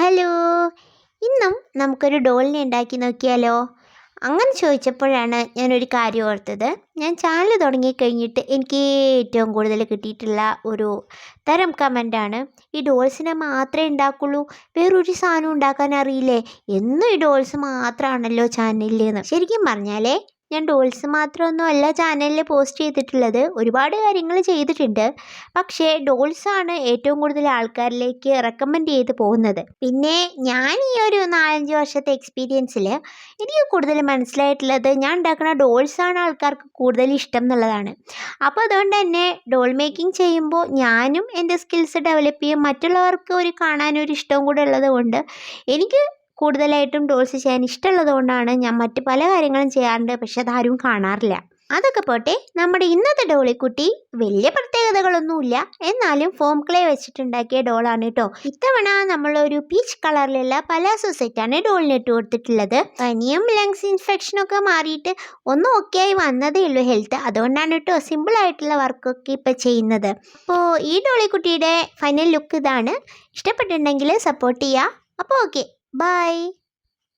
Hello, ഇന്നും നമുക്കൊരു ഡോളിനെ ഉണ്ടാക്കി നോക്കിയാലോ? അങ്ങനെ ചോദിച്ചപ്പോഴാണ് ഞാനൊരു കാര്യം ഓർത്തത്. ഞാൻ ചാനൽ തുടങ്ങിക്കഴിഞ്ഞിട്ട് എനിക്ക് ഏറ്റവും കൂടുതൽ കിട്ടിയിട്ടുള്ള ഒരു തരം കമൻ്റാണ്, ഈ ഡോൾസിനെ മാത്രമേ ഉണ്ടാക്കുള്ളൂ, വേറൊരു സാധനം ഉണ്ടാക്കാൻ അറിയില്ലേ, എന്നും ഈ ഡോൾസ് മാത്രമാണല്ലോ ചാനലിൽ. ശരിക്കും പറഞ്ഞാലേ ഞാൻ ഡോൾസ് മാത്രമൊന്നും അല്ല ചാനലിൽ പോസ്റ്റ് ചെയ്തിട്ടുള്ളത്, ഒരുപാട് കാര്യങ്ങൾ ചെയ്തിട്ടുണ്ട്. പക്ഷേ ഡോൾസാണ് ഏറ്റവും കൂടുതൽ ആൾക്കാരിലേക്ക് റെക്കമെൻഡ് ചെയ്ത് പോകുന്നത്. പിന്നെ ഞാൻ ഈ ഒരു 4-5 വർഷത്തെ എക്സ്പീരിയൻസിൽ എനിക്ക് കൂടുതൽ മനസ്സിലായിട്ടുള്ളത്, ഞാൻ ഉണ്ടാക്കുന്ന ഡോൾസാണ് ആൾക്കാർക്ക് കൂടുതൽ ഇഷ്ടം എന്നുള്ളതാണ്. അപ്പോൾ അതുകൊണ്ട് തന്നെ ഡോൾ മേക്കിംഗ് ചെയ്യുമ്പോൾ ഞാനും എൻ്റെ സ്കിൽസ് ഡെവലപ്പ് ചെയ്യും, മറ്റുള്ളവർക്ക് ഒരു കാണാനൊരു ഇഷ്ടവും കൂടെ ഉള്ളത് കൊണ്ട് എനിക്ക് കൂടുതലായിട്ടും ഡോൾസ് ചെയ്യാൻ ഇഷ്ടമുള്ളത് കൊണ്ടാണ് ഞാൻ മറ്റ് പല കാര്യങ്ങളും ചെയ്യാറുണ്ട്. പക്ഷെ അതാരും കാണാറില്ല. അതൊക്കെ പോട്ടെ, നമ്മുടെ ഇന്നത്തെ ഡോളിക്കുട്ടി വലിയ പ്രത്യേകതകളൊന്നുമില്ല, എന്നാലും ഫോം ക്ലേ വെച്ചിട്ടുണ്ടാക്കിയ ഡോളാണ് കേട്ടോ. ഇത്തവണ നമ്മളൊരു പീച്ച് കളറിലുള്ള പലാസോ സെറ്റാണ് ഡോളിന് ഇട്ട് കൊടുത്തിട്ടുള്ളത്. പനിയും ലങ്സ് ഇൻഫെക്ഷനൊക്കെ മാറിയിട്ട് ഒന്ന് ഓക്കെ ആയി വന്നതേ ഉള്ളൂ ഹെൽത്ത്. അതുകൊണ്ടാണ് കേട്ടോ സിമ്പിളായിട്ടുള്ള വർക്കൊക്കെ ഇപ്പം ചെയ്യുന്നത്. അപ്പോൾ ഈ ഡോളിക്കുട്ടിയുടെ ഫൈനൽ ലുക്ക് ഇതാണ്. ഇഷ്ടപ്പെട്ടിട്ടുണ്ടെങ്കിൽ സപ്പോർട്ട് ചെയ്യുക. അപ്പോൾ ഓക്കെ, ബൈ.